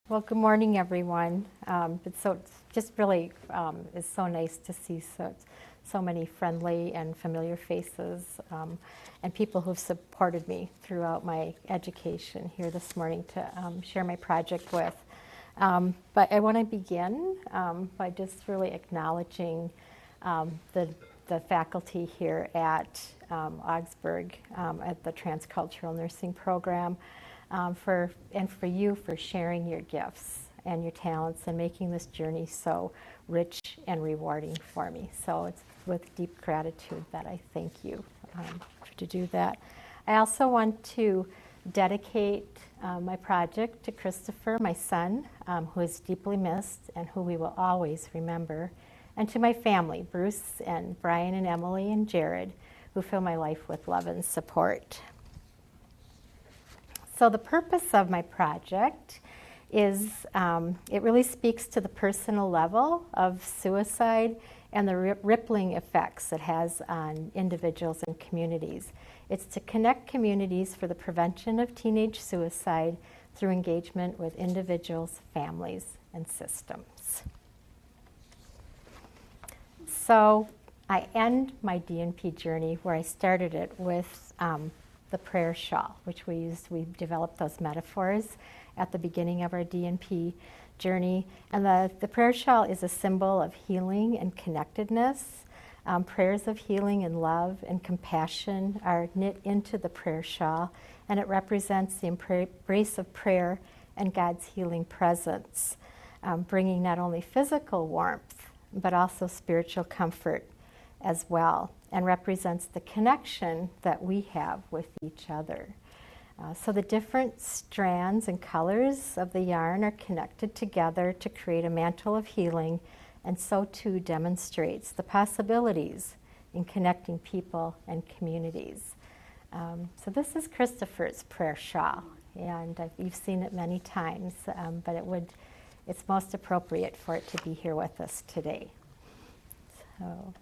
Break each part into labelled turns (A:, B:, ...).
A: Well, good morning, everyone. It's just really is so nice to see so many friendly and familiar faces and people who've supported me throughout my education here this morning to share my project with. But I want to begin by just really acknowledging the faculty here at Augsburg at the Transcultural Nursing Program. For you for sharing your gifts and your talents and making this journey so rich and rewarding for me. So it's with deep gratitude that I thank you to do that. I also want to dedicate my project to Christopher, my son, who is deeply missed and who we will always remember, and to my family, Bruce and Brian and Emily and Jared, who fill my life with love and support. So the purpose of my project is it really speaks to the personal level of suicide and the rippling effects it has on individuals and communities. It's to connect communities for the prevention of teenage suicide through engagement with individuals, families, and systems. So I end my DNP journey where I started it with the prayer shawl, which we developed those metaphors at the beginning of our DNP journey. And the prayer shawl is a symbol of healing and connectedness. Prayers of healing and love and compassion are knit into the prayer shawl, and it represents the embrace of prayer and God's healing presence, bringing not only physical warmth, but also spiritual comfort as well, and represents the connection that we have with each other. So the different strands and colors of the yarn are connected together to create a mantle of healing, and so too demonstrates the possibilities in connecting people and communities. So this is Christopher's prayer shawl, and you've seen it many times, but it's most appropriate for it to be here with us today. So.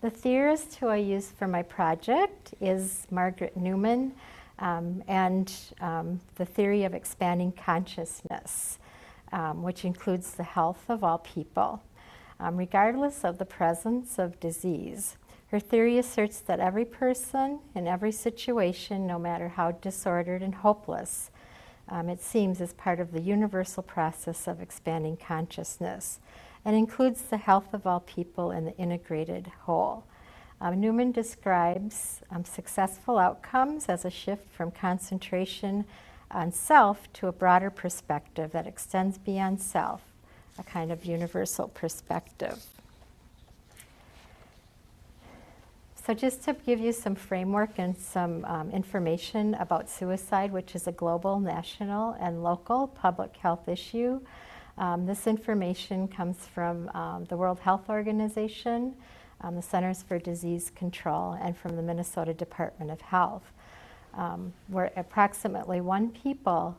A: The theorist who I used for my project is Margaret Newman, and the theory of expanding consciousness, which includes the health of all people, regardless of the presence of disease. Her theory asserts that every person in every situation, no matter how disordered and hopeless it seems, is part of the universal process of expanding consciousness, and includes the health of all people in the integrated whole. Newman describes successful outcomes as a shift from concentration on self to a broader perspective that extends beyond self, a kind of universal perspective. So just to give you some framework and some information about suicide, which is a global, national, and local public health issue. This information comes from the World Health Organization, the Centers for Disease Control, and from the Minnesota Department of Health, where approximately 1 people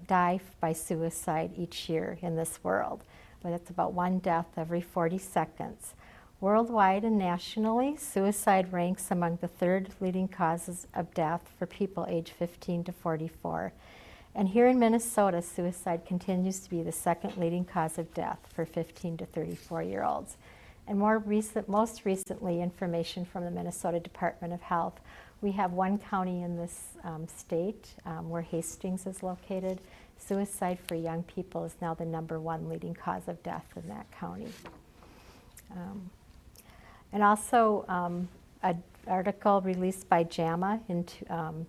A: die by suicide each year in this world. But it's about 1 death every 40 seconds. Worldwide and nationally, suicide ranks among the 3rd leading causes of death for people aged 15 to 44. And here in Minnesota, suicide continues to be the 2nd leading cause of death for 15 to 34-year-olds. And most recently, information from the Minnesota Department of Health, we have 1 county in this state where Hastings is located. Suicide for young people is now the #1 leading cause of death in that county. And also, an article released by JAMA in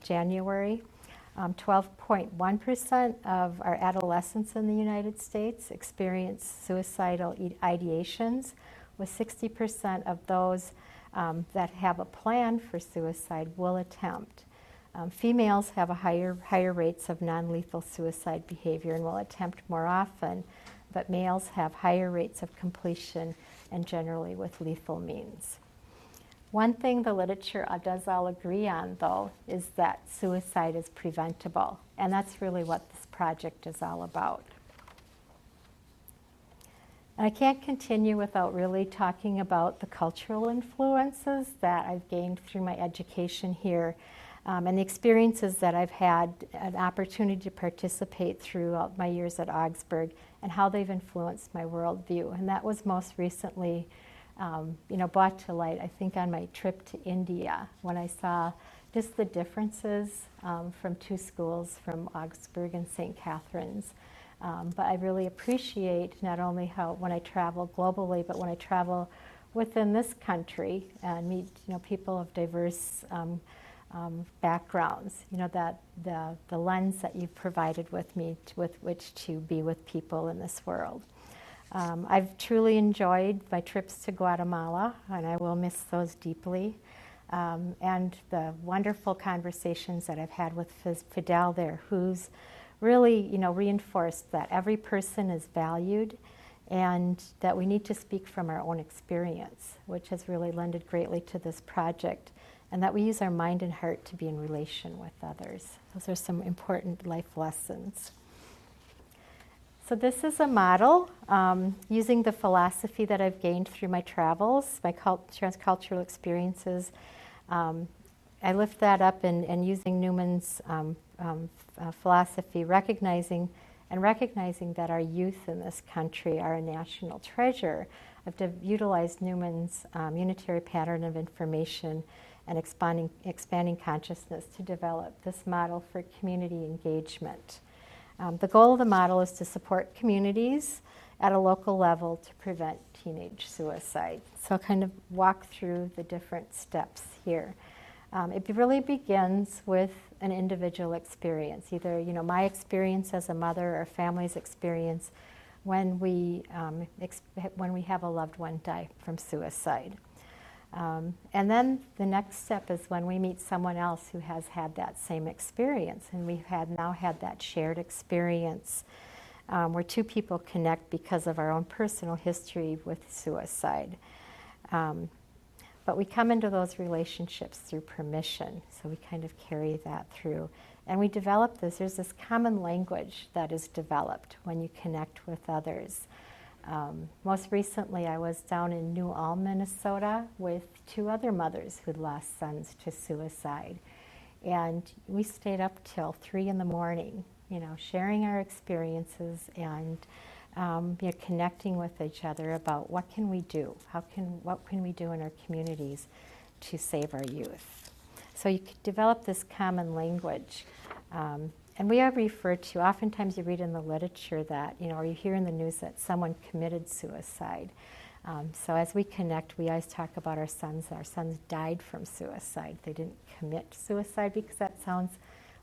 A: January. 12.1% of our adolescents in the United States experience suicidal ideations, with 60% of those that have a plan for suicide will attempt. Females have a higher rates of non-lethal suicide behavior and will attempt more often, but males have higher rates of completion and generally with lethal means. One thing the literature does all agree on, though, is that suicide is preventable, and that's really what this project is all about. And I can't continue without really talking about the cultural influences that I've gained through my education here. and the experiences that I've had an opportunity to participate throughout my years at Augsburg and how they've influenced my worldview. And that was most recently brought to light, I think, on my trip to India when I saw just the differences from two schools, from Augsburg and St. Catherine's. But I really appreciate not only how when I travel globally, but when I travel within this country and meet people of diverse backgrounds, that the lens that you've provided with me with which to be with people in this world. I've truly enjoyed my trips to Guatemala, and I will miss those deeply. And the wonderful conversations that I've had with Fidel there, who's really, reinforced that every person is valued and that we need to speak from our own experience, which has really lended greatly to this project, and that we use our mind and heart to be in relation with others. Those are some important life lessons. So this is a model using the philosophy that I've gained through my travels, my transcultural experiences. I lift that up and using Newman's philosophy, recognizing that our youth in this country are a national treasure. I've utilized Newman's unitary pattern of information and expanding consciousness to develop this model for community engagement. The goal of the model is to support communities at a local level to prevent teenage suicide. So I'll kind of walk through the different steps here. It really begins with an individual experience, either my experience as a mother or family's experience when we have a loved one die from suicide. And then the next step is when we meet someone else who has had that same experience, and we've now had that shared experience where two people connect because of our own personal history with suicide. But we come into those relationships through permission, so we kind of carry that through. And we develop this, there's this common language that is developed when you connect with others. Most recently, I was down in New Ulm, Minnesota, with two other mothers who'd lost sons to suicide. And we stayed up till 3 a.m, sharing our experiences and connecting with each other about what can we do, what can we do in our communities to save our youth. So you could develop this common language. And we are referred to, oftentimes you read in the literature that, or you hear in the news that someone committed suicide. So as we connect, we always talk about our sons. Our sons died from suicide. They didn't commit suicide because that sounds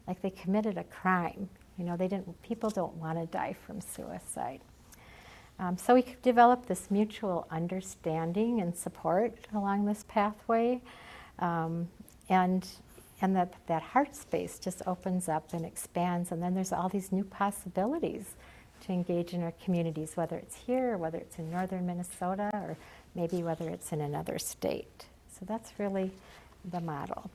A: like they committed a crime. People don't want to die from suicide. So we could develop this mutual understanding and support along this pathway. And that heart space just opens up and expands, and then there's all these new possibilities to engage in our communities, whether it's here or whether it's in northern Minnesota or maybe whether it's in another state. So that's really the model.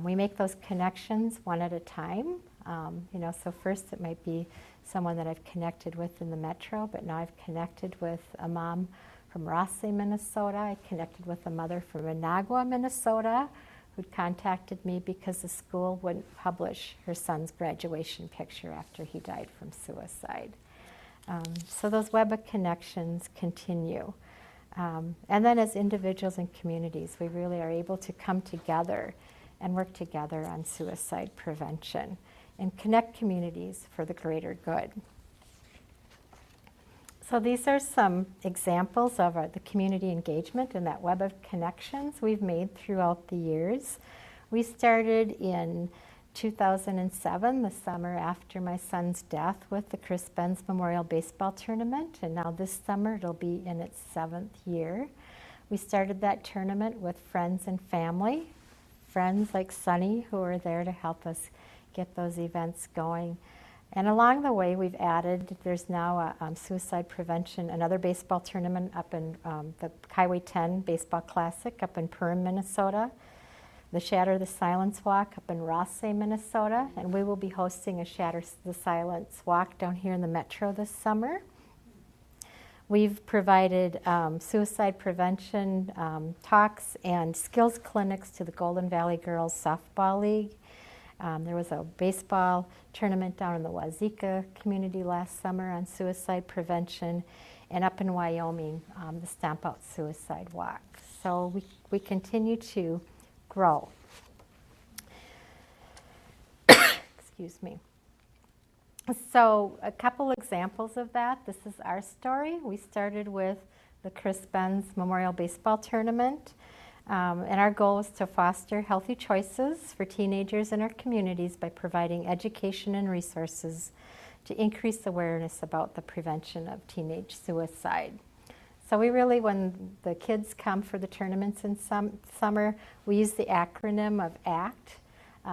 A: We make those connections one at a time. So first it might be someone that I've connected with in the metro, but now I've connected with a mom from Rossley, Minnesota. I connected with a mother from Managua, Minnesota, who'd contacted me because the school wouldn't publish her son's graduation picture after he died from suicide. So those web of connections continue. And then as individuals and communities, we really are able to come together and work together on suicide prevention and connect communities for the greater good. So these are some examples of the community engagement and that web of connections we've made throughout the years. We started in 2007, the summer after my son's death, with the Chris Benz Memorial Baseball Tournament, and now this summer it'll be in its 7th year. We started that tournament with friends and family, friends like Sunny who are there to help us get those events going. And along the way, we've added, there's now a suicide prevention, another baseball tournament up in the Highway 10 Baseball Classic up in Perham, Minnesota, the Shatter the Silence Walk up in Rothsay, Minnesota, and we will be hosting a Shatter the Silence Walk down here in the metro this summer. We've provided suicide prevention talks and skills clinics to the Golden Valley Girls Softball League There was a baseball tournament down in the Wazeeka community last summer on suicide prevention, and up in Wyoming, the Stamp Out Suicide Walk. So we continue to grow. Excuse me. So a couple examples of that. This is our story. We started with the Chris Benz Memorial Baseball Tournament. And our goal is to foster healthy choices for teenagers in our communities by providing education and resources to increase awareness about the prevention of teenage suicide. So we really, when the kids come for the tournaments in summer, we use the acronym of ACT.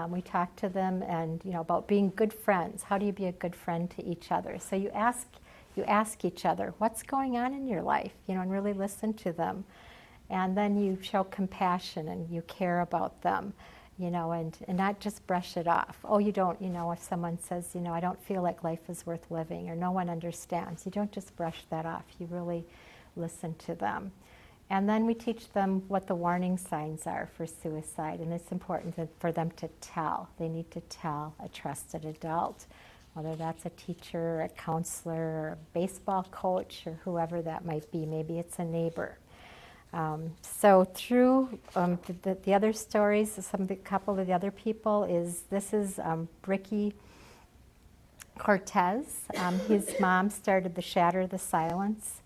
A: We talk to them and about being good friends. How do you be a good friend to each other? So you ask each other, what's going on in your life? And really listen to them. And then you show compassion and you care about them, and not just brush it off. Oh, you don't, if someone says, I don't feel like life is worth living or no one understands, you don't just brush that off. You really listen to them. And then we teach them what the warning signs are for suicide, and it's important for them to tell. They need to tell a trusted adult, whether that's a teacher, or a counselor, or a baseball coach, or whoever that might be. Maybe it's a neighbor. So through the other stories, a couple of the other people this is Ricky Cortez. His mom started the Shatter the Silence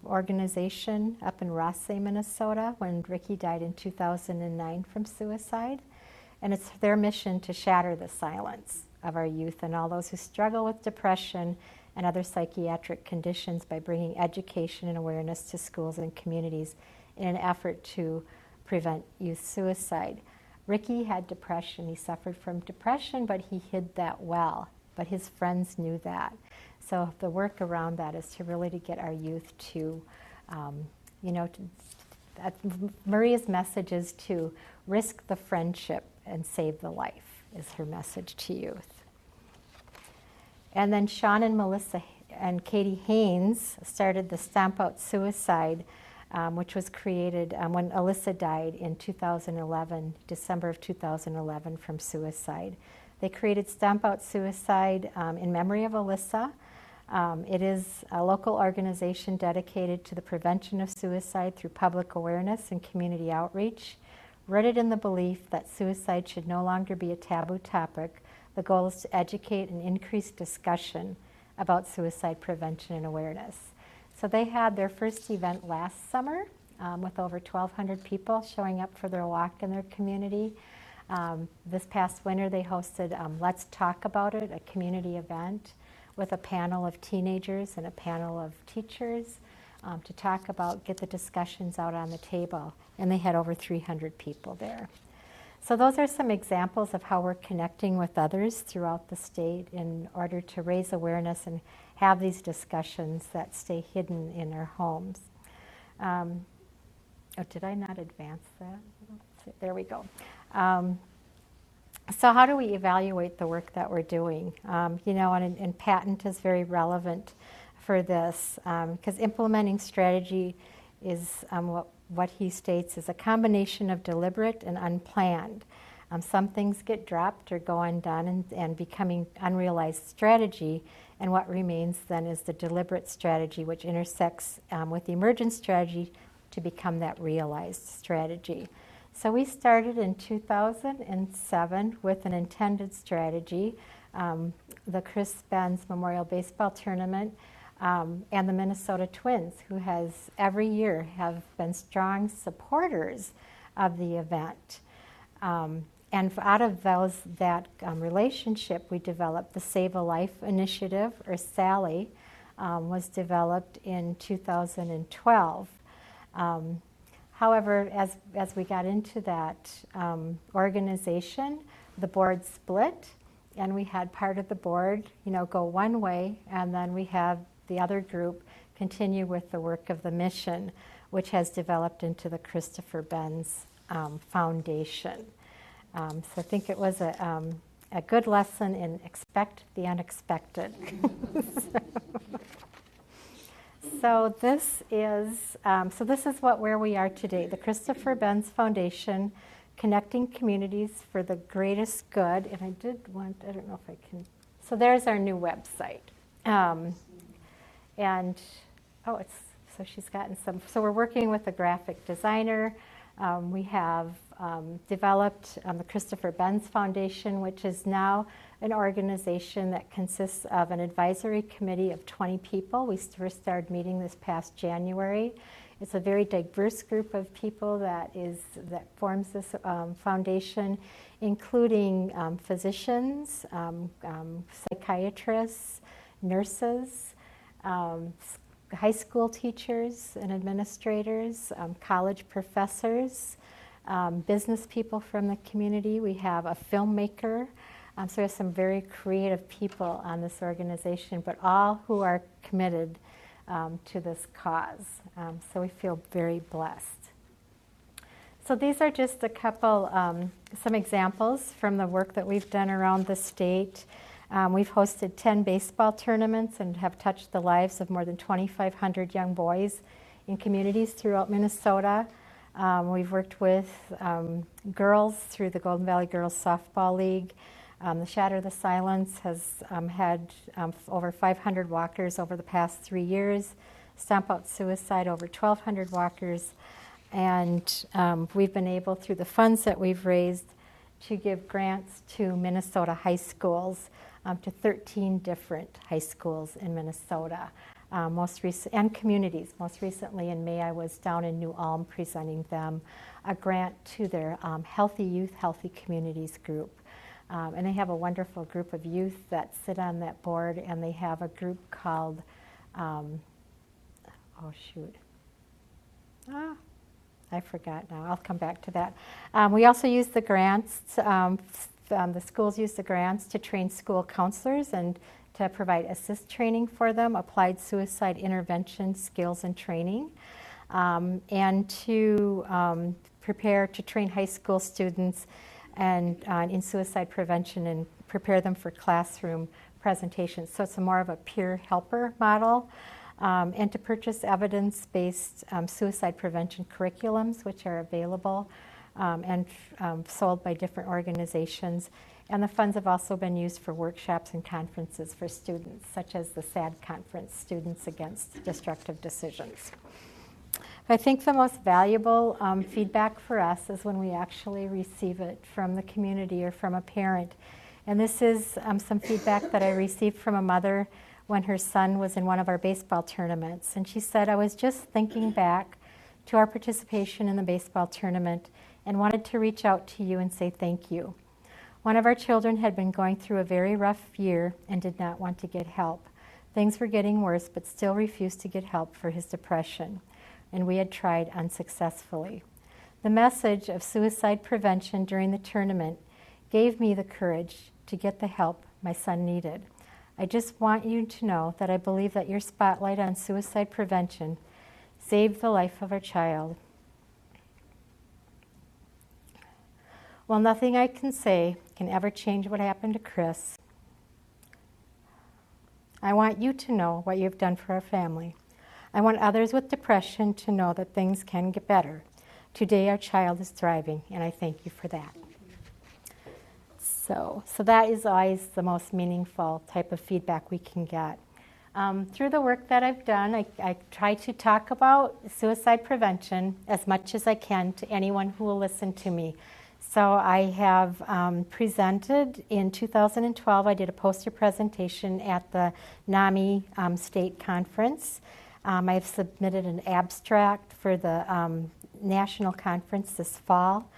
A: organization up in Rossay, Minnesota, when Ricky died in 2009 from suicide. And it's their mission to shatter the silence of our youth and all those who struggle with depression and other psychiatric conditions by bringing education and awareness to schools and communities in an effort to prevent youth suicide. Ricky had depression. He suffered from depression, but he hid that well. But his friends knew that. So the work around that is to really get our youth to, Maria's message is to risk the friendship and save the life, is her message to youth. And then Sean and Melissa and Katie Haynes started the Stamp Out Suicide, which was created when Alyssa died in 2011, December of 2011 from suicide. They created Stamp Out Suicide in memory of Alyssa. It is a local organization dedicated to the prevention of suicide through public awareness and community outreach. Rooted in the belief that suicide should no longer be a taboo topic, the goal is to educate and increase discussion about suicide prevention and awareness. So they had their first event last summer with over 1,200 people showing up for their walk in their community. This past winter they hosted Let's Talk About It, a community event with a panel of teenagers and a panel of teachers to talk about, get the discussions out on the table. And they had over 300 people there. So those are some examples of how we're connecting with others throughout the state in order to raise awareness and have these discussions that stay hidden in our homes. Did I not advance that? There we go. So how do we evaluate the work that we're doing? And patent is very relevant for this because implementing strategy is what he states is a combination of deliberate and unplanned. Some things get dropped or go undone and becoming unrealized strategy, and what remains then is the deliberate strategy, which intersects with the emergent strategy to become that realized strategy. So we started in 2007 with an intended strategy, the Chris Benz Memorial Baseball Tournament, and the Minnesota Twins, who has every year have been strong supporters of the event. And out of that relationship, we developed the Save a Life Initiative, or SALLY, was developed in 2012. However, as we got into that organization, the board split, and we had part of the board, go one way, and then we have the other group continue with the work of the mission, which has developed into the Christopher Benz Foundation. So I think it was a good lesson in expect the unexpected. So this is where we are today. The Christopher Benz Foundation connecting communities for the greatest good. And I don't know if I can, so there's our new website. So she's gotten some, so we're working with a graphic designer. We have developed the Christopher Benz Foundation, which is now an organization that consists of an advisory committee of 20 people. We first started meeting this past January. It's a very diverse group of people that forms this foundation, including physicians, psychiatrists, nurses, high school teachers and administrators, college professors, business people from the community. We have a filmmaker. So there's some very creative people on this organization, but all who are committed to this cause. So we feel very blessed. So these are just a couple, some examples from the work that we've done around the state. We've hosted 10 baseball tournaments and have touched the lives of more than 2,500 young boys in communities throughout Minnesota. We've worked with girls through the Golden Valley Girls Softball League. The Shatter the Silence has had over 500 walkers over the past 3 years. Stomp Out Suicide, over 1,200 walkers. And we've been able, through the funds that we've raised, to give grants to Minnesota high schools, to 13 different high schools in Minnesota, and communities. Most recently in May, I was down in New Ulm presenting them a grant to their Healthy Youth, Healthy Communities group. And they have a wonderful group of youth that sit on that board, and they have a group called, I forgot now. I'll come back to that. We also use the grants. The schools use the grants to train school counselors and to provide assist training for them, applied suicide intervention skills and training, and to prepare to train high school students and in suicide prevention and prepare them for classroom presentations. So it's more of a peer helper model. And to purchase evidence-based suicide prevention curriculums, which are available and sold by different organizations. And the funds have also been used for workshops and conferences for students, such as the SAD conference, Students Against Destructive Decisions. I think the most valuable feedback for us is when we actually receive it from the community or from a parent. And this is some feedback that I received from a mother when her son was in one of our baseball tournaments. And she said, I was just thinking back to our participation in the baseball tournament and wanted to reach out to you and say thank you. One of our children had been going through a very rough year and did not want to get help. Things were getting worse, but still refused to get help for his depression, and we had tried unsuccessfully. The message of suicide prevention during the tournament gave me the courage to get the help my son needed. I just want you to know that I believe that your spotlight on suicide prevention saved the life of our child. While nothing I can say can ever change what happened to Chris, I want you to know what you've done for our family. I want others with depression to know that things can get better. Today our child is thriving, and I thank you for that. So that is always the most meaningful type of feedback we can get. Through the work that I've done, I try to talk about suicide prevention as much as I can to anyone who will listen to me. So I have presented in 2012. I did a poster presentation at the NAMI State Conference. I've submitted an abstract for the national conference this fall.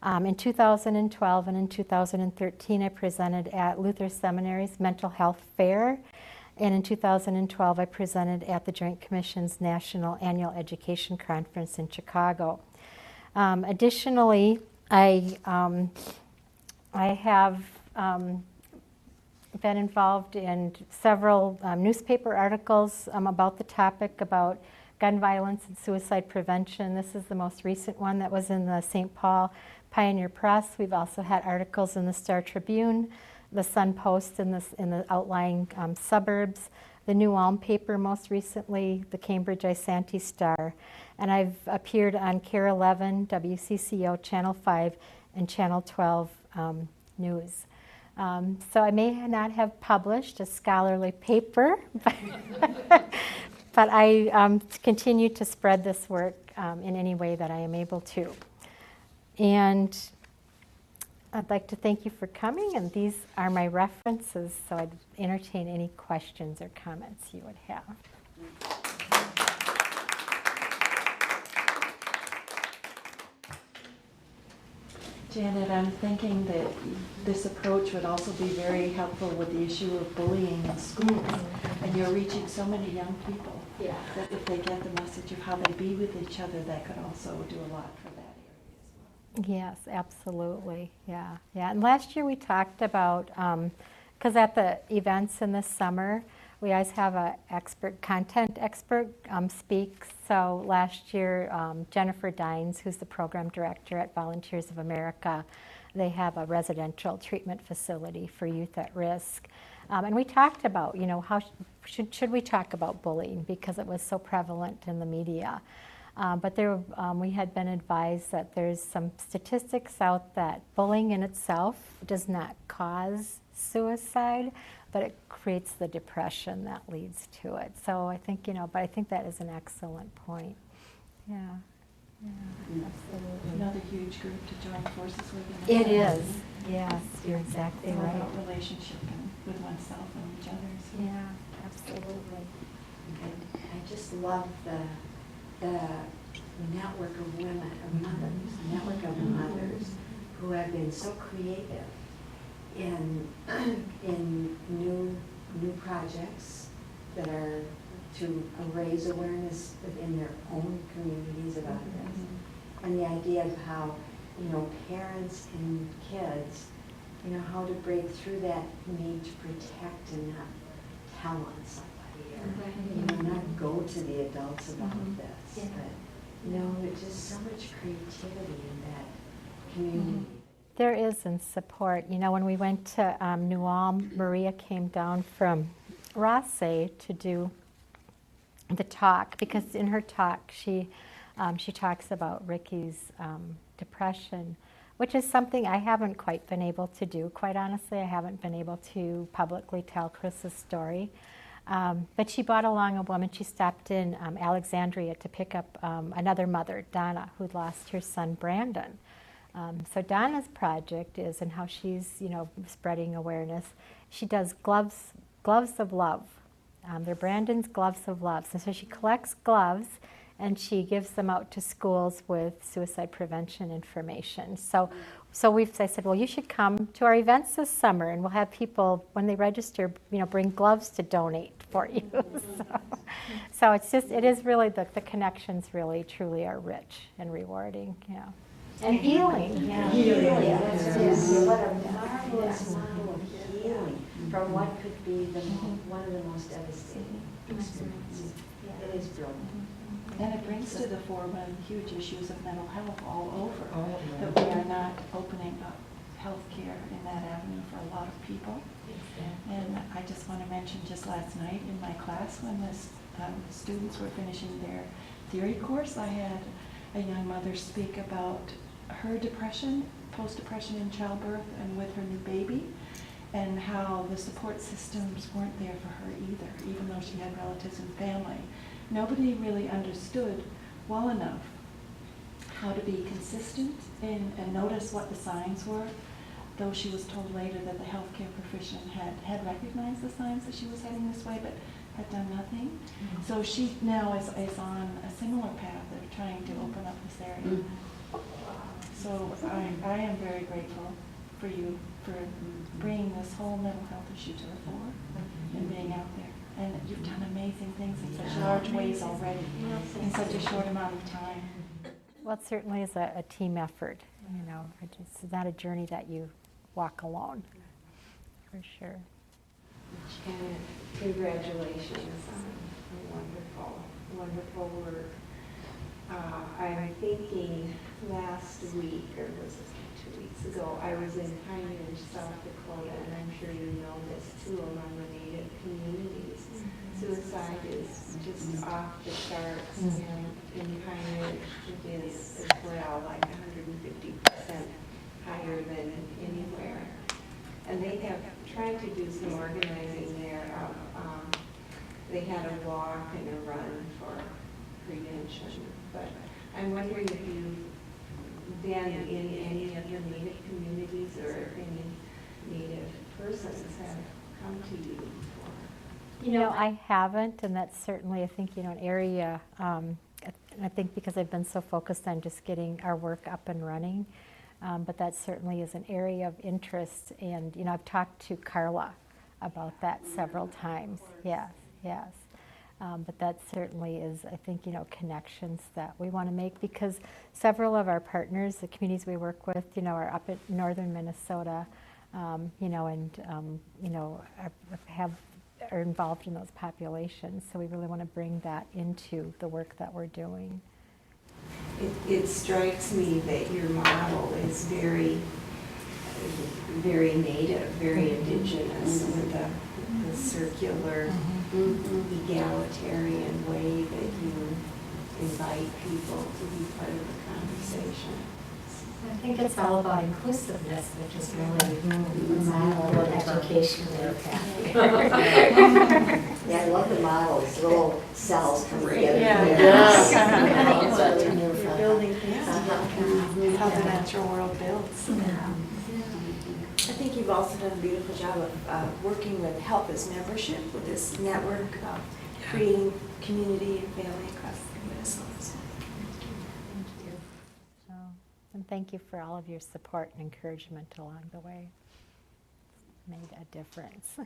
A: In 2012 and in 2013, I presented at Luther Seminary's Mental Health Fair. And in 2012, I presented at the Joint Commission's National Annual Education Conference in Chicago. Additionally, I have been involved in several newspaper articles about the topic, about gun violence and suicide prevention. This is the most recent one that was in the St. Paul Pioneer Press. We've also had articles in the Star Tribune, the Sun Post in the outlying suburbs, the New Ulm paper most recently, the Cambridge Isanti Star. And I've appeared on KARE 11, WCCO Channel 5, and Channel 12 news. So I may not have published a scholarly paper, but I continue to spread this work in any way that I am able to. And I'd like to thank you for coming, and these are my references, so I'd entertain any questions or comments you would have.
B: Janet, I'm thinking that this approach would also be very helpful with the issue of bullying in schools. And you're reaching so many young people that if they get the message of how they be with each other, that could also do a lot for that area as well.
A: Yes, absolutely. Yeah. And last year we talked about, because at the events in the summer, we always have a content expert speak. So last year, Jennifer Dines, who's the program director at Volunteers of America, they have a residential treatment facility for youth at risk. And we talked about, how should we talk about bullying, because it was so prevalent in the media. But we had been advised that there's some statistics out that bullying in itself does not cause suicide, but it creates the depression that leads to it. So I think, but I think that is an excellent point. Yeah, absolutely.
B: Another huge group to join forces with.
A: It is. Yes, you're exactly
B: it's
A: right.
B: About relationship and with oneself and each other. So.
A: Yeah, absolutely.
C: I just love the network of women, of mothers, network of mothers who have been so creative in new projects that are to raise awareness within their own communities about this. And the idea of how, parents and kids, how to break through that need to protect and not tell on somebody, or not go to the adults about this. But, there's just so much creativity in that community.
A: There is in support. When we went to New Ulm, Maria came down from Rosse to do the talk, because in her talk she talks about Ricky's depression, which is something I haven't quite been able to do. Quite honestly, I haven't been able to publicly tell Chris's story. But she brought along a woman. She stopped in Alexandria to pick up another mother, Donna, who'd lost her son, Brandon. So Donna's project is, and how she's, spreading awareness, she does gloves of love. They're Brandon's gloves of love. So she collects gloves and she gives them out to schools with suicide prevention information. So I said, well, you should come to our events this summer, and we'll have people, when they register, bring gloves to donate for you. So it is really, the connections really, truly are rich and rewarding, yeah. And healing.
C: Yeah. Healing. What a marvelous model of healing from what could be one of the most devastating experiences. It is brilliant.
B: And it brings to the forefront huge issues of mental health all over, that we are not opening up healthcare in that avenue for a lot of people. And I just want to mention, just last night in my class, when the students were finishing their theory course, I had a young mother speak about her depression, post-depression in childbirth and with her new baby, and how the support systems weren't there for her either, even though she had relatives and family. Nobody really understood well enough how to be consistent and notice what the signs were, though she was told later that the healthcare profession had recognized the signs that she was heading this way, but had done nothing. So she now is on a similar path of trying to open up this area. So I am very grateful for you for bringing this whole mental health issue to the fore and being out there. And you've done amazing things in such large ways already in such a short amount of time.
A: Well, it certainly is a team effort. It's not a journey that you walk alone, for sure.
C: And congratulations on wonderful work. I'm thinking last week, or was it 2 weeks ago, I was in Pine Ridge, South Dakota, and I'm sure you know this too, among the Native communities. Suicide is just off the charts, and in Pine Ridge it is as well, like 150%
D: higher than anywhere. And they have tried to do some organizing there. They had a walk and a run for prevention. But I'm wondering if you've been in any of your Native communities or any Native persons have come to you for.
A: You know, I haven't, and that's certainly, I think, an area, I think because I've been so focused on just getting our work up and running, but that certainly is an area of interest, and, I've talked to Carla about that several times. Yes, yes. But that certainly is, I think, connections that we want to make, because several of our partners, the communities we work with, are up in northern Minnesota, and, are involved in those populations. So we really want to bring that into the work that we're doing.
D: It strikes me that your model is very, very Native, very indigenous, with the circular, egalitarian way that you invite people to be part of the conversation.
A: I think it's all about inclusiveness, which is really the model of education we're
C: Yeah, I love the models, little cells come together.
B: You're building things. That's how the natural world builds.
E: I think you've also done a beautiful job of working with Help as Membership, with this network of creating community and family across Minnesota.
A: Thank you. So, and thank you for all of your support and encouragement along the way. It's made a difference.